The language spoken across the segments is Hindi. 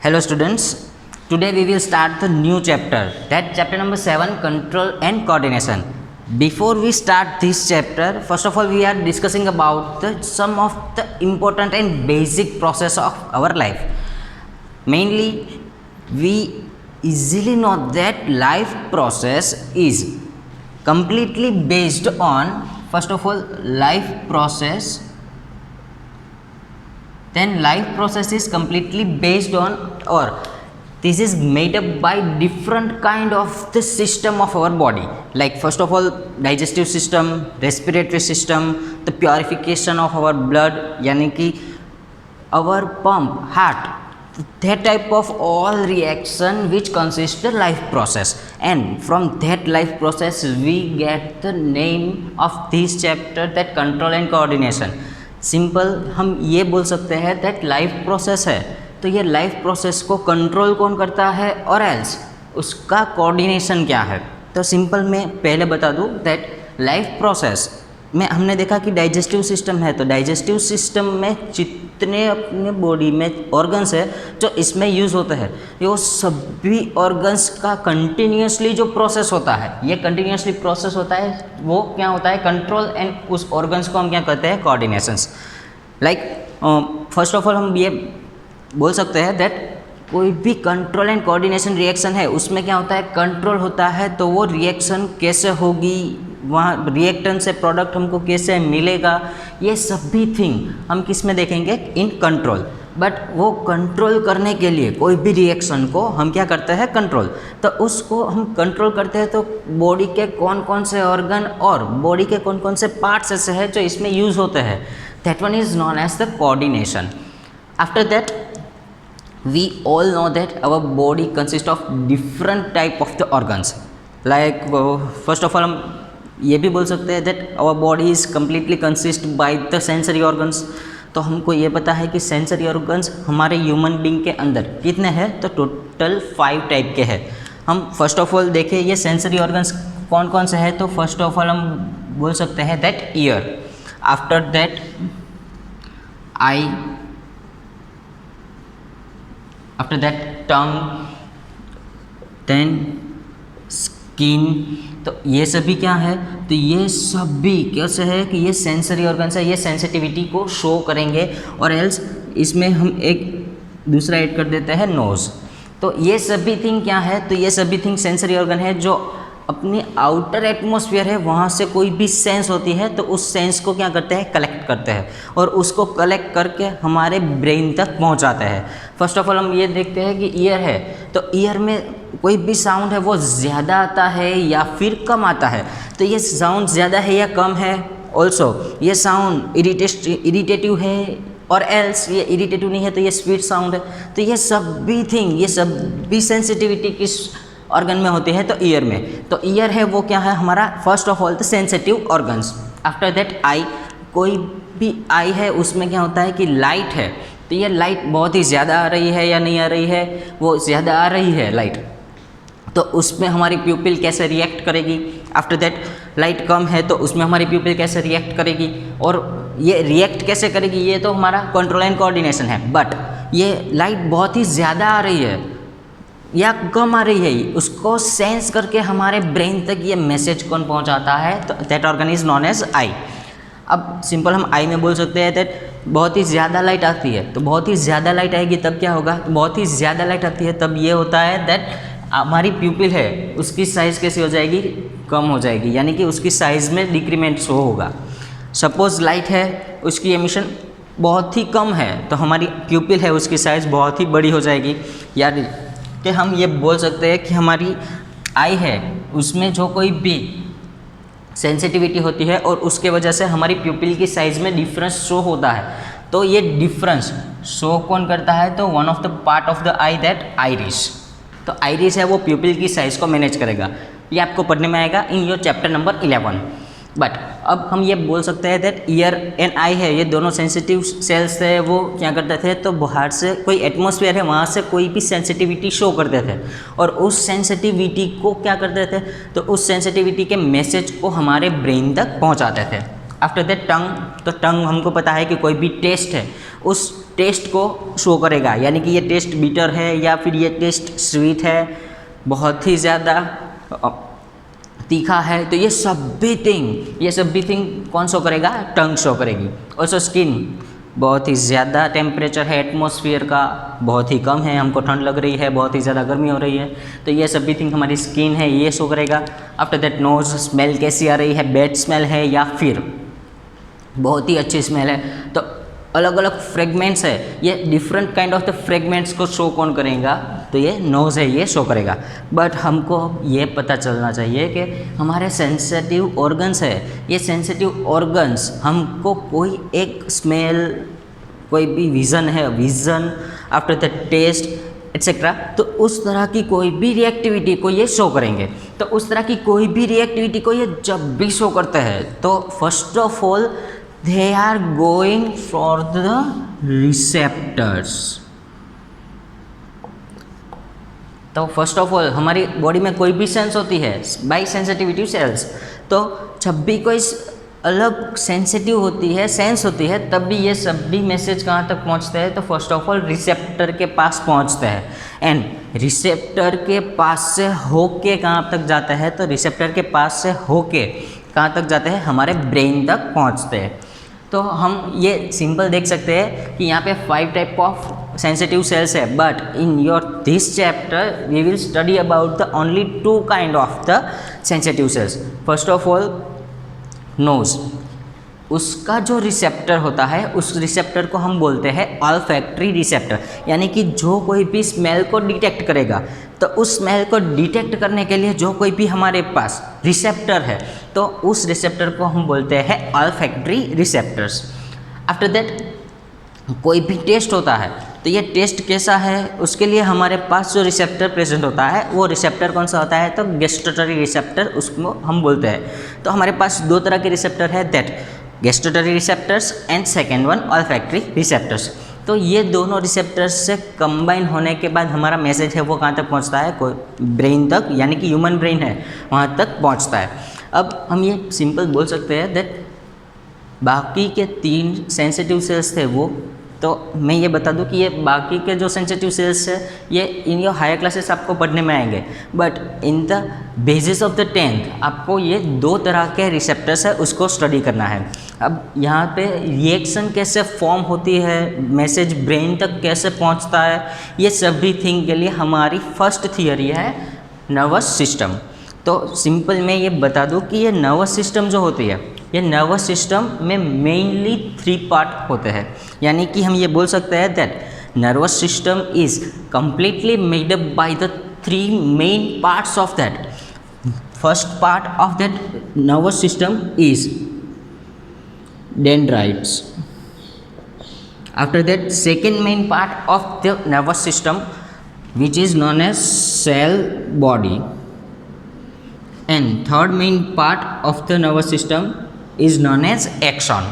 Hello students, today we will start the new chapter, that chapter number 7, control and coordination. Before we start this chapter, first of all we are discussing about some of the important and basic process of our life. Mainly we easily know that life process is completely based on, first of all, life process. Then life process is completely based on, or this is made up by different kind of the system of our body, like first of all digestive system, respiratory system, the purification of our blood, yani ki our pump, heart, that type of all reaction which consists the life process. And from that life process we get the name of this chapter, that control and coordination. Simple हम ये बोल सकते हैं दैट लाइफ प्रोसेस है, तो ये लाइफ प्रोसेस को कंट्रोल कौन करता है और एल्स उसका कोऑर्डिनेशन क्या है. तो सिंपल मैं पहले बता दूं दैट लाइफ प्रोसेस में हमने देखा कि डाइजेस्टिव सिस्टम है, तो डाइजेस्टिव सिस्टम में जितने अपने बॉडी में ऑर्गन्स है जो इसमें यूज़ होते हैं, ये सभी ऑर्गन्स का कंटिन्यूसली जो प्रोसेस होता है, ये कंटिन्यूसली प्रोसेस होता है, वो क्या होता है कंट्रोल, एंड उस ऑर्गन्स को हम क्या कहते हैं coordinations. Like first of all हम ये बोल सकते हैं दैट कोई भी कंट्रोल एंड कोऑर्डिनेशन रिएक्शन है उसमें क्या होता है कंट्रोल होता है, तो वो रिएक्शन कैसे होगी, वहाँ रिएक्टेंट से प्रोडक्ट हमको कैसे मिलेगा, ये सभी थिंग हम किस में देखेंगे इन कंट्रोल. बट वो कंट्रोल करने के लिए कोई भी रिएक्शन को हम क्या करते हैं कंट्रोल, तो उसको हम कंट्रोल करते हैं तो बॉडी के कौन कौन से ऑर्गन और बॉडी के कौन कौन से पार्ट्स ऐसे हैं जो इसमें यूज़ होते हैं, that one is known as the coordination. After that we all know that our body consists of different type of the organs. Like first of all हम ये भी बोल सकते हैं that our body is completely consist by the sensory organs. तो हमको ये पता है कि सेंसरी ऑर्गन्स हमारे ह्यूमन बींग के अंदर कितने हैं, तो टोटल 5 टाइप के हैं. हम फर्स्ट ऑफ ऑल देखें ये सेंसरी ऑर्गन्स कौन कौन से हैं, तो फर्स्ट ऑफ ऑल हम बोल सकते हैं that ear, after that eye, after that tongue, then skin. तो ये सभी क्या है, तो ये सभी कैसे है कि ये सेंसरी ऑर्गन्स है, ये सेंसिटिविटी को शो करेंगे. और एल्स इसमें हम एक दूसरा ऐड कर देते हैं नोज़. तो ये सभी थिंग क्या है, तो ये सभी थिंग सेंसरी ऑर्गन है जो अपनी आउटर एटमॉस्फेयर है वहाँ से कोई भी सेंस होती है तो उस सेंस को क्या करते हैं कलेक्ट करते हैं और उसको कलेक्ट करके हमारे ब्रेन तक पहुँचाते हैं. फर्स्ट ऑफ ऑल हम ये देखते हैं कि ईयर है, तो ईयर में कोई भी साउंड है वो ज़्यादा आता है या फिर कम आता है, तो ये साउंड ज़्यादा है या कम है, ऑल्सो ये साउंड इरिटेटिव है और एल्स ये इरिटेटिव नहीं है तो ये स्वीट साउंड है. तो ये सभी थिंग, ये सभी सेंसिटिविटी किस ऑर्गन में होती है, तो ईयर में. तो ईयर है वो क्या है हमारा first of all the sensitive organs. After that आई, कोई भी आई है उसमें क्या होता है कि लाइट है, तो ये लाइट बहुत ही ज़्यादा आ रही है या नहीं आ रही है, वो ज़्यादा आ रही है लाइट, तो उसमें हमारी प्यूपिल कैसे रिएक्ट करेगी. आफ्टर दैट लाइट कम है तो उसमें हमारी प्यूपिल कैसे रिएक्ट करेगी, और ये रिएक्ट कैसे करेगी ये तो हमारा कंट्रोल एंड कोऑर्डिनेशन है. बट ये लाइट बहुत ही ज़्यादा आ रही है या कम आ रही है, उसको सेंस करके हमारे ब्रेन तक ये मैसेज कौन पहुंचाता है, तो that organ is known as eye. अब सिंपल हम आई में बोल सकते हैं दैट बहुत ही ज़्यादा लाइट आती है, तो बहुत ही ज़्यादा लाइट आएगी तब क्या होगा, तो बहुत ही ज़्यादा लाइट आती है तब ये होता है दैट हमारी प्यूपिल है उसकी साइज़ कैसी हो जाएगी, कम हो जाएगी, यानी कि उसकी साइज़ में डिक्रीमेंट शो होगा. सपोज़ लाइट है उसकी एमिशन बहुत ही कम है तो हमारी प्यूपिल है उसकी साइज़ बहुत ही बड़ी हो जाएगी. यानी कि हम ये बोल सकते हैं कि हमारी आई है उसमें जो कोई भी सेंसिटिविटी होती है और उसके वजह से हमारी प्यूपिल की साइज़ में डिफरेंस शो होता है. तो ये डिफरेंस शो कौन करता है, तो one of the part of the I that iris. तो आइरिस है वो प्यूपिल की साइज़ को मैनेज करेगा. ये आपको पढ़ने में आएगा in your chapter number 11. But अब हम ये बोल सकते हैं दैट ईयर एंड आई है ये दोनों सेंसिटिव सेल्स थे, वो क्या करते थे, तो बाहर से कोई एटमॉस्फेयर है वहाँ से कोई भी सेंसिटिविटी शो करते थे और उस सेंसिटिविटी को क्या करते थे, तो उस सेंसिटिविटी के मैसेज को हमारे ब्रेन तक पहुँचाते थे. आफ्टर दैट टंग, तो टंग हमको पता है कि कोई भी टेस्ट है उस टेस्ट को शो करेगा, यानी कि ये टेस्ट बिटर है या फिर ये टेस्ट स्वीट है, बहुत ही ज़्यादा तीखा है, तो ये सभी थिंग कौन शो करेगा? टंग शो करेगी। ऑल्सो स्किन, बहुत ही ज़्यादा टेम्परेचर है एटमॉस्फेयर का, बहुत ही कम है, हमको ठंड लग रही है, बहुत ही ज़्यादा गर्मी हो रही है, तो ये सभी थिंग हमारी स्किन है, ये शो करेगा। आफ्टर दैट नोज, स्मेल कैसी आ रही है, बैड स्मेल है या फिर बहुत ही अच्छी स्मेल है, तो अलग अलग फ्रेगमेंट्स है, ये different kind of the fragments को शो कौन करेगा? तो ये नोज़ है, ये शो करेगा। बट हमको ये पता चलना चाहिए कि हमारे सेंसिटिव ऑर्गन्स है, ये सेंसिटिव ऑर्गन्स हमको कोई एक स्मेल, कोई भी विज़न है, vision after the test etcetera, तो उस तरह की कोई भी रिएक्टिविटी को ये शो करेंगे। तो उस तरह की कोई भी रिएक्टिविटी को ये जब भी शो करते हैं तो first of all they are going for the receptors। तो फर्स्ट ऑफ ऑल हमारी बॉडी में कोई भी सेंस होती है बाई सेंसिटिविटी सेल्स, तो जब भी कोई अलग सेंसिटिव होती है, सेंस होती है, तब भी ये सभी मैसेज कहाँ तक पहुँचते हैं? तो फर्स्ट ऑफ ऑल रिसेप्टर के पास पहुँचते हैं, एंड रिसेप्टर के पास से होके कहाँ तक जाते हैं? तो रिसेप्टर के पास से होके कहाँ तक जाते हैं? हमारे ब्रेन तक पहुँचते हैं। तो हम ये सिंपल देख सकते हैं कि यहाँ पे 5 टाइप ऑफ सेंसिटिव सेल्स है, but in your this chapter we will study about the only 2 kind of the sensitive cells. First of all nose, उसका जो रिसेप्टर होता है उस रिसेप्टर को हम बोलते हैं ऑल्फैक्टरी रिसेप्टर, यानी कि जो कोई भी स्मेल को डिटेक्ट करेगा, तो उस स्मेल को डिटेक्ट करने के लिए जो कोई भी हमारे पास रिसेप्टर है, तो उस रिसेप्टर को हम बोलते हैं ऑल्फैक्टरी रिसेप्टर्स। आफ्टर दैट कोई भी टेस्ट होता है, तो ये टेस्ट कैसा है, उसके लिए हमारे पास जो रिसेप्टर प्रेजेंट होता है वो रिसेप्टर कौन सा होता है? तो गैस्ट्रेटरी रिसेप्टर उसको हम बोलते हैं। तो हमारे पास 2 तरह के रिसेप्टर है, that gustatory receptors and second one olfactory receptors. तो ये दोनों रिसेप्टर्स से कंबाइन होने के बाद हमारा मैसेज है वो कहाँ तक पहुँचता है? कोई ब्रेन तक, यानी कि ह्यूमन ब्रेन है वहाँ तक पहुँचता है। अब हम ये सिंपल बोल सकते हैं दैट बाकी के 3 सेंसिटिव सेल्स थे वो, तो मैं ये बता दूं कि ये बाकी के जो सेंसिटिव सेल्स है ये इन योर हायर क्लासेस आपको पढ़ने में आएंगे, but in the basis of the 10th आपको ये 2 तरह के रिसेप्टर्स है उसको स्टडी करना है। अब यहाँ पे रिएक्शन कैसे फॉर्म होती है, मैसेज ब्रेन तक कैसे पहुँचता है, ये सभी थिंग के लिए हमारी फर्स्ट थियरी है नर्वस सिस्टम। तो सिंपल मैं ये बता दूं कि ये नर्वस सिस्टम जो होती है, ये नर्वस सिस्टम में मेनली 3 पार्ट होते हैं, यानी कि हम ये बोल सकते हैं that nervous system is completely made up by the 3 main parts of that. First part of that nervous system is dendrites. After that, second main part of the nervous system, which is known as cell body, and third main part of the nervous system is known as axon.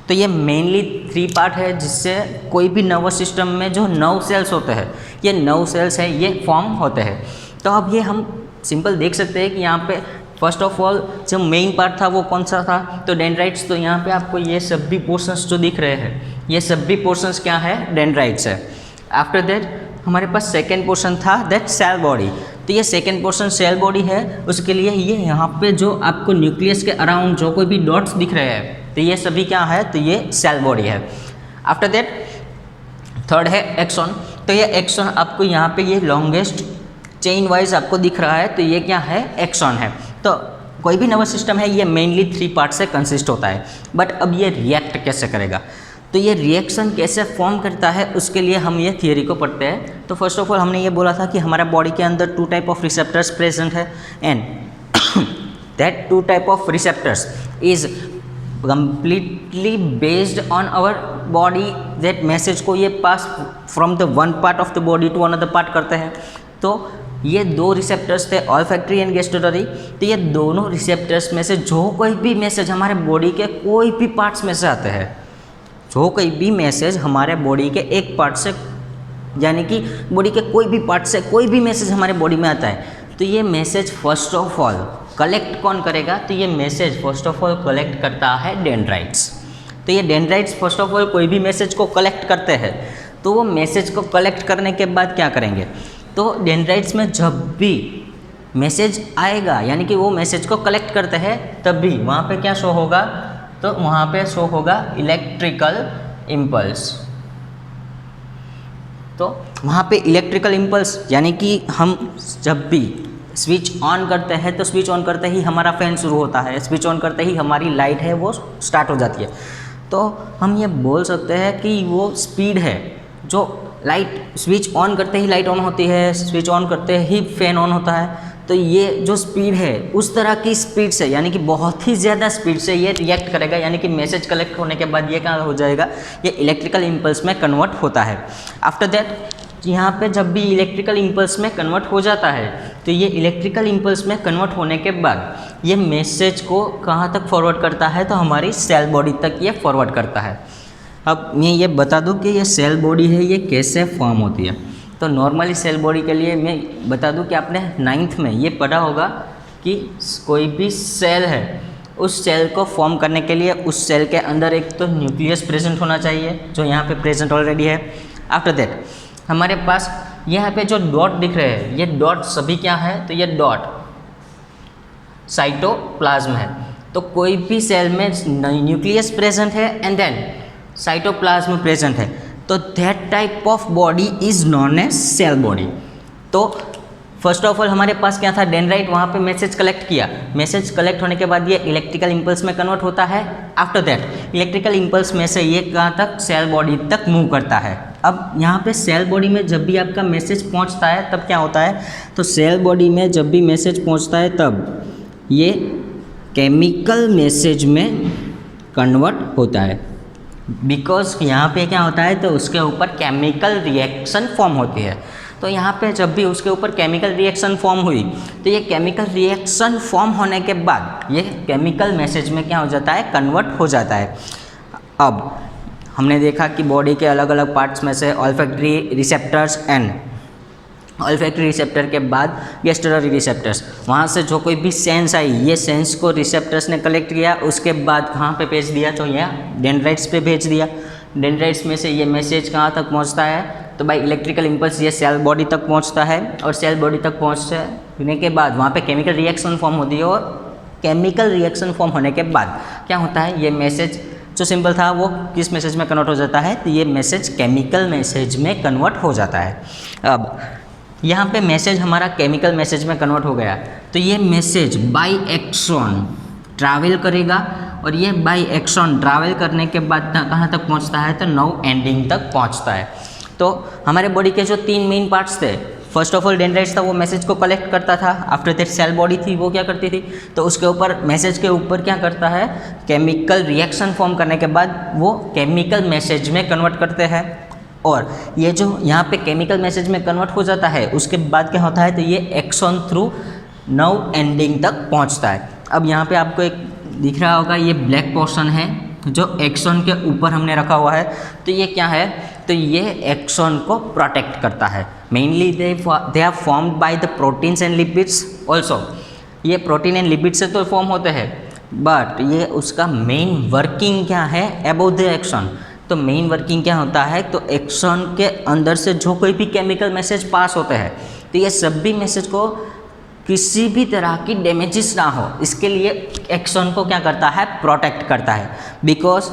तो ये मेनली 3 पार्ट है जिससे कोई भी नर्वस सिस्टम में जो नर्व सेल्स होते हैं, ये नर्व सेल्स है, ये फॉर्म होते हैं। तो अब ये हम सिंपल देख सकते हैं कि यहाँ पे फर्स्ट ऑफ ऑल जो मेन पार्ट था वो कौन सा था? तो डेंड्राइट्स। तो यहाँ पे आपको ये सभी पोर्शंस जो दिख रहे हैं, ये सभी पोर्शंस क्या है? डेंड्राइट्स है। आफ्टर दैट हमारे पास सेकेंड पोर्शन था दैट सेल बॉडी। तो ये सेकेंड पोर्शन सेल बॉडी है, उसके लिए ये यहाँ पे जो आपको न्यूक्लियस के अराउंड जो कोई भी डॉट्स दिख रहे हैं, तो ये सभी क्या है? तो ये सेल बॉडी है। आफ्टर दैट थर्ड है एक्सॉन। तो ये एक्सॉन आपको यहाँ पे ये लॉन्गेस्ट चेन वाइज आपको दिख रहा है, तो ये क्या है? एक्सॉन है। तो कोई भी नर्वस सिस्टम है ये मेनली 3 पार्ट से कंसिस्ट होता है, बट अब ये रिएक्ट कैसे करेगा? तो ये रिएक्शन कैसे फॉर्म करता है उसके लिए हम ये थियरी को पढ़ते हैं। तो फर्स्ट ऑफ ऑल हमने ये बोला था कि हमारा बॉडी के अंदर 2 टाइप ऑफ रिसेप्टर्स प्रेजेंट है, and that 2 type of receptors is completely based on our body, that message को ये pass from the one part of the body to another part करते हैं। तो ये 2 रिसेप्टर्स थे ऑल्फैक्टरी एंड गैस्ट्रेटरी। तो ये दोनों रिसेप्टर्स में से जो कोई भी मैसेज हमारे बॉडी के कोई भी पार्ट्स में से आते हैं, जो कोई भी मैसेज हमारे बॉडी के एक पार्ट से, यानी कि बॉडी के कोई भी पार्ट से कोई भी मैसेज हमारे बॉडी में आता है, तो ये message first of all collect कौन करेगा? तो ये message first of all collect करता है डेंड्राइट्स। तो ये डेंड्राइट्स फर्स्ट ऑफ ऑल कोई भी मैसेज को कलेक्ट करते हैं, तो वो मैसेज को कलेक्ट करने के बाद क्या करेंगे, तो डेंड्राइट्स में जब भी मैसेज आएगा यानी कि वो मैसेज को कलेक्ट करते हैं तब भी वहाँ पे क्या शो होगा, तो वहाँ पे शो होगा इलेक्ट्रिकल इम्पल्स। तो वहाँ पे इलेक्ट्रिकल इम्पल्स यानी कि हम जब भी स्विच ऑन करते हैं तो स्विच ऑन करते ही हमारा फैन शुरू होता है, स्विच ऑन करते ही हमारी लाइट है वो स्टार्ट हो जाती है। तो हम ये बोल सकते हैं कि वो स्पीड है, जो लाइट स्विच ऑन करते ही लाइट ऑन होती है, स्विच ऑन करते ही फैन ऑन होता है, तो ये जो स्पीड है उस तरह की स्पीड से यानी कि बहुत ही ज़्यादा स्पीड से ये रिएक्ट करेगा, यानी कि मैसेज कलेक्ट होने के बाद ये क्या हो जाएगा, ये इलेक्ट्रिकल इम्पल्स में कन्वर्ट होता है। आफ्टर दैट यहाँ पे जब भी इलेक्ट्रिकल इम्पल्स में कन्वर्ट हो जाता है तो ये इलेक्ट्रिकल इम्पल्स में कन्वर्ट होने के बाद ये मैसेज को कहाँ तक फॉरवर्ड करता है, तो हमारी सेल बॉडी तक ये फॉरवर्ड करता है। अब मैं ये बता दूँ कि ये सेल बॉडी है ये कैसे फॉर्म होती है। तो नॉर्मली सेल बॉडी के लिए मैं बता दूं कि आपने 9th में ये पढ़ा होगा कि कोई भी सेल है उस सेल को फॉर्म करने के लिए उस सेल के अंदर एक तो न्यूक्लियस प्रेजेंट होना चाहिए, जो यहाँ पे प्रेजेंट ऑलरेडी है। आफ्टर दैट हमारे पास यहाँ पे जो डॉट दिख रहे हैं, ये डॉट सभी क्या है, तो ये डॉट साइटोप्लाज्म है। तो कोई भी सेल में न्यूक्लियस प्रेजेंट है एंड देन साइटोप्लाज्म प्रेजेंट है, तो that type of body is known as cell body. तो फर्स्ट ऑफ ऑल हमारे पास क्या था, डेंड्राइट वहाँ पे मैसेज कलेक्ट किया, मैसेज कलेक्ट होने के बाद ये इलेक्ट्रिकल इम्पल्स में कन्वर्ट होता है। आफ्टर दैट इलेक्ट्रिकल इम्पल्स में से ये कहाँ तक, सेल बॉडी तक मूव करता है। अब यहाँ पे सेल बॉडी में जब भी आपका मैसेज पहुँचता है तब क्या होता है, तो सेल बॉडी में जब भी मैसेज पहुँचता है तब ये केमिकल मैसेज में कन्वर्ट होता है, बिकॉज यहाँ पे क्या होता है, तो उसके ऊपर केमिकल रिएक्शन फॉर्म होती है। तो यहाँ पे जब भी उसके ऊपर केमिकल रिएक्शन फॉर्म हुई तो ये केमिकल रिएक्शन फॉर्म होने के बाद ये केमिकल मैसेज में क्या हो जाता है, कन्वर्ट हो जाता है। अब हमने देखा कि बॉडी के अलग अलग पार्ट्स में से olfactory receptors and olfactory receptor के बाद गैस्ट्रोलरी रिसेप्टर्स, वहाँ से जो कोई भी सेंस आई ये सेंस को रिसेप्टर्स ने कलेक्ट किया, उसके बाद कहाँ पे भेज दिया, तो यहाँ डेंड्राइट्स पे भेज दिया। डेंड्राइट्स में से ये मैसेज कहाँ तक पहुँचता है, तो भाई इलेक्ट्रिकल इम्पल्स ये सेल बॉडी तक पहुँचता है, और सेल बॉडी तक पहुँचने के बाद वहाँ पे केमिकल रिएक्शन फॉर्म होती है, और केमिकल रिएक्शन फॉर्म होने के बाद क्या होता है, ये मैसेज जो सिंपल था वो किस मैसेज में कन्वर्ट हो जाता है, तो ये मैसेज केमिकल मैसेज में कन्वर्ट हो जाता है। अब यहाँ पे मैसेज हमारा केमिकल मैसेज में कन्वर्ट हो गया, तो ये मैसेज बाय एक्सॉन ट्रैवल करेगा, और ये बाय एक्सॉन ट्रैवल करने के बाद कहाँ तक पहुँचता है, तो नर्व एंडिंग तक पहुँचता है। तो हमारे बॉडी के जो 3 मेन पार्ट्स थे, फर्स्ट ऑफ ऑल डेंड्राइट्स था, वो मैसेज को कलेक्ट करता था। आफ्टर दैट सेल बॉडी थी, वो क्या करती थी, तो उसके ऊपर मैसेज के ऊपर क्या करता है, केमिकल रिएक्शन फॉर्म करने के बाद वो केमिकल मैसेज में कन्वर्ट करते हैं। और ये जो यहाँ पे केमिकल मैसेज में कन्वर्ट हो जाता है उसके बाद क्या होता है, तो ये एक्सॉन थ्रू नर्व एंडिंग तक पहुँचता है। अब यहाँ पे आपको एक दिख रहा होगा, ये ब्लैक पोर्शन है जो एक्सॉन के ऊपर हमने रखा हुआ है, तो ये क्या है, तो ये एक्सॉन को प्रोटेक्ट करता है। Mainly they are formed by the proteins and lipids also. ये प्रोटीन एंड लिपिड से तो फॉर्म होते हैं, बट ये उसका मेन वर्किंग क्या है, अबाउट द एक्सॉन। तो मेन वर्किंग क्या होता है, तो एक्सॉन के अंदर से जो कोई भी केमिकल मैसेज पास होते हैं, तो ये सभी मैसेज को किसी भी तरह की डैमेजेस ना हो, इसके लिए एक्सॉन को क्या करता है, प्रोटेक्ट करता है। बिकॉज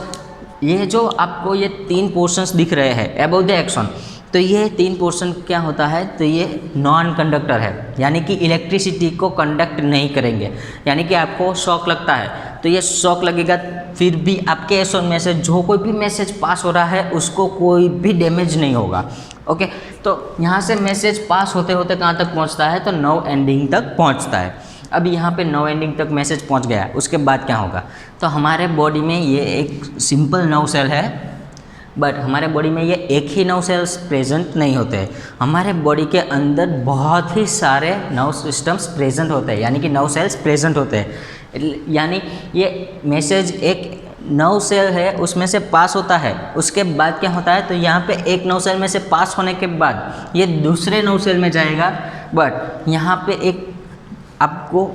ये जो आपको ये 3 पोर्शंस दिख रहे हैं अबाउट द एक्सॉन, तो ये 3 पोर्शन क्या होता है, तो ये नॉन कंडक्टर है, यानी कि इलेक्ट्रिसिटी को कंडक्ट नहीं करेंगे। यानी कि आपको शॉक लगता है तो ये शॉक लगेगा, फिर भी आपके एक्सॉन में से जो कोई भी मैसेज पास हो रहा है उसको कोई भी डैमेज नहीं होगा। ओके, तो यहाँ से मैसेज पास होते होते कहाँ तक पहुँचता है, तो नर्व एंडिंग तक पहुँचता है। अब यहाँ पे नर्व एंडिंग तक मैसेज पहुँच गया, उसके बाद क्या होगा, तो हमारे बॉडी में ये एक सिंपल नर्व सेल है, बट हमारे बॉडी में ये एक ही नर्व सेल्स प्रेजेंट नहीं होते हैं। हमारे बॉडी के अंदर बहुत ही सारे नर्व सिस्टम्स प्रेजेंट होते हैं, यानी कि नर्व सेल्स प्रेजेंट होते हैं। यानी ये मैसेज एक नर्व सेल है उसमें से पास होता है, उसके बाद क्या होता है, तो यहाँ पे एक नर्व सेल में से पास होने के बाद ये दूसरे नर्व सेल में जाएगा। बट यहाँ पे एक आपको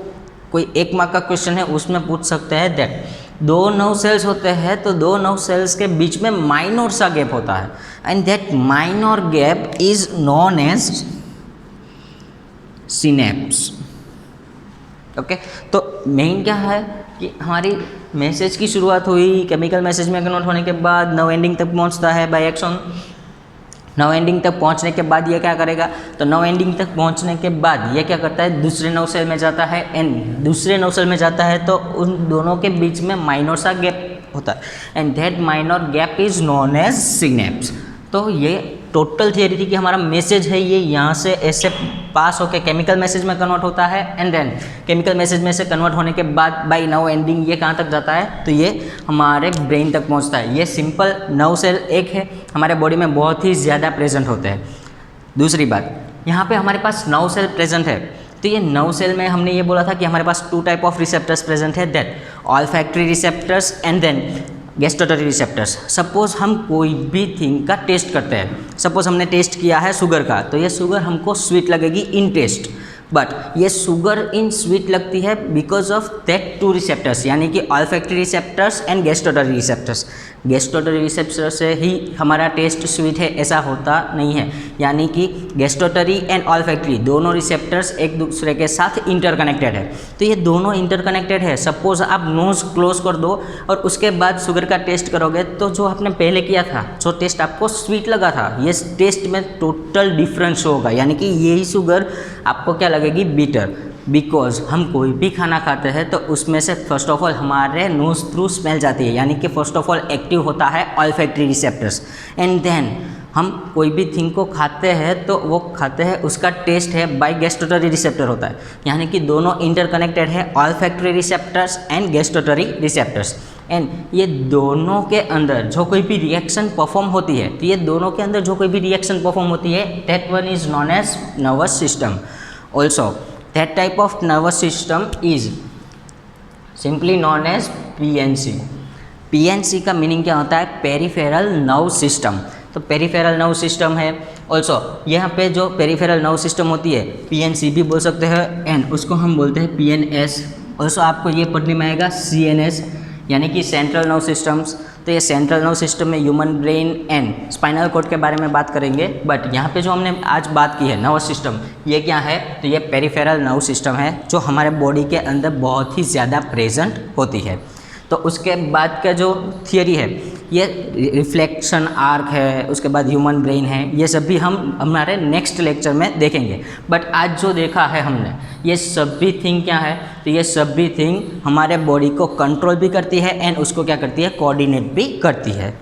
कोई 1 मार्क का क्वेश्चन है उसमें पूछ सकते हैं दैट दो नर्व सेल्स होते हैं तो दो नर्व सेल्स के बीच में माइनर सा गैप होता है, and that minor gap is known as synapse. Okay, तो मेन क्या है कि हमारी मैसेज की शुरुआत हुई, केमिकल मैसेज में कन्वर्ट होने के बाद नर्व एंडिंग तक पहुंचता है बाय एक्सन। नर्व एंडिंग तक पहुंचने के बाद ये क्या करेगा, तो नर्व एंडिंग तक पहुंचने के बाद ये क्या करता है, दूसरे नर्व सेल में जाता है, एंड दूसरे नर्व सेल में जाता है तो उन दोनों के बीच में माइनर सा गैप होता है, and that minor gap is known as synapse. तो ये टोटल थियरी थी कि हमारा मैसेज है ये यहाँ से ऐसे पास होकर केमिकल मैसेज में कन्वर्ट होता है, एंड देन केमिकल मैसेज में से कन्वर्ट होने के बाद बाय नर्व एंडिंग ये कहाँ तक जाता है, तो ये हमारे ब्रेन तक पहुँचता है। ये सिंपल नर्व सेल एक है, हमारे बॉडी में बहुत ही ज़्यादा प्रेजेंट होते हैं। दूसरी बात, यहाँ पे हमारे पास नर्व सेल प्रेजेंट है, तो ये नर्व सेल में हमने ये बोला था कि हमारे पास 2 टाइप ऑफ रिसेप्टर्स प्रेजेंट है, that olfactory receptors and then gustatory receptors. Suppose हम कोई भी थिंग का टेस्ट करते हैं, सपोज हमने टेस्ट किया है शुगर का, तो ये शुगर हमको स्वीट लगेगी इन टेस्ट, बट ये शुगर इन स्वीट लगती है बिकॉज ऑफ दैट 2 रिसेप्टर्स, यानी कि olfactory receptors and gustatory receptors. Gustatory receptor से ही हमारा टेस्ट स्वीट है ऐसा होता नहीं है, यानी कि गैस्ट्रेटरी एंड ऑल्फैक्टरी दोनों रिसेप्टर्स एक दूसरे के साथ इंटरकनेक्टेड है। तो ये दोनों इंटरकनेक्टेड है। सपोज आप नोज क्लोज कर दो और उसके बाद शुगर का टेस्ट करोगे, तो जो आपने पहले किया था, जो टेस्ट आपको स्वीट लगा था, ये टेस्ट में टोटल डिफरेंस होगा, यानी कि यही शुगर आपको क्या लगेगी, बीटर। बिकॉज हम कोई भी खाना खाते हैं तो उसमें से फर्स्ट ऑफ ऑल हमारे नोज थ्रू स्मेल जाती है, यानी कि फर्स्ट ऑफ ऑल एक्टिव होता है ऑल्फैक्टरी रिसेप्टर्स, एंड देन हम कोई भी थिंग को खाते हैं तो वो खाते हैं उसका टेस्ट है बाय गैस्ट्रेटरी रिसेप्टर होता है, यानी कि दोनों इंटरकनेक्टेड है, olfactory receptors and gustatory receptors. And ये दोनों के अंदर जो कोई भी रिएक्शन परफॉर्म होती है, तो ये दोनों के अंदर जो कोई भी रिएक्शन परफॉर्म होती है, that one is known as nervous system. Also that type of nervous system is simply known as PNC। PNC का मीनिंग क्या होता है, पेरिफेरल नर्व सिस्टम। तो पेरिफेरल नर्व सिस्टम है। ऑल्सो यहाँ पे जो पेरिफेरल नर्व सिस्टम होती है, PNC भी बोल सकते हैं, एंड उसको हम बोलते हैं PNS। ऑल्सो आपको ये पढ़ने में आएगा CNS, यानी कि सेंट्रल नर्व सिस्टम्स। तो ये सेंट्रल नर्व सिस्टम में human brain and spinal cord के बारे में बात करेंगे, बट यहाँ पे जो हमने आज बात की है नर्वस सिस्टम, ये क्या है, तो ये पेरिफेरल नर्व सिस्टम है जो हमारे बॉडी के अंदर बहुत ही ज़्यादा प्रेजेंट होती है। तो उसके बाद का जो थियरी है, ये रिफ्लेक्शन आर्क है, उसके बाद ह्यूमन ब्रेन है, ये सब भी हम हमारे नेक्स्ट लेक्चर में देखेंगे। बट आज जो देखा है हमने, ये सभी थिंग क्या है, तो ये सभी थिंग हमारे बॉडी को कंट्रोल भी करती है एंड उसको क्या करती है, कोऑर्डिनेट भी करती है।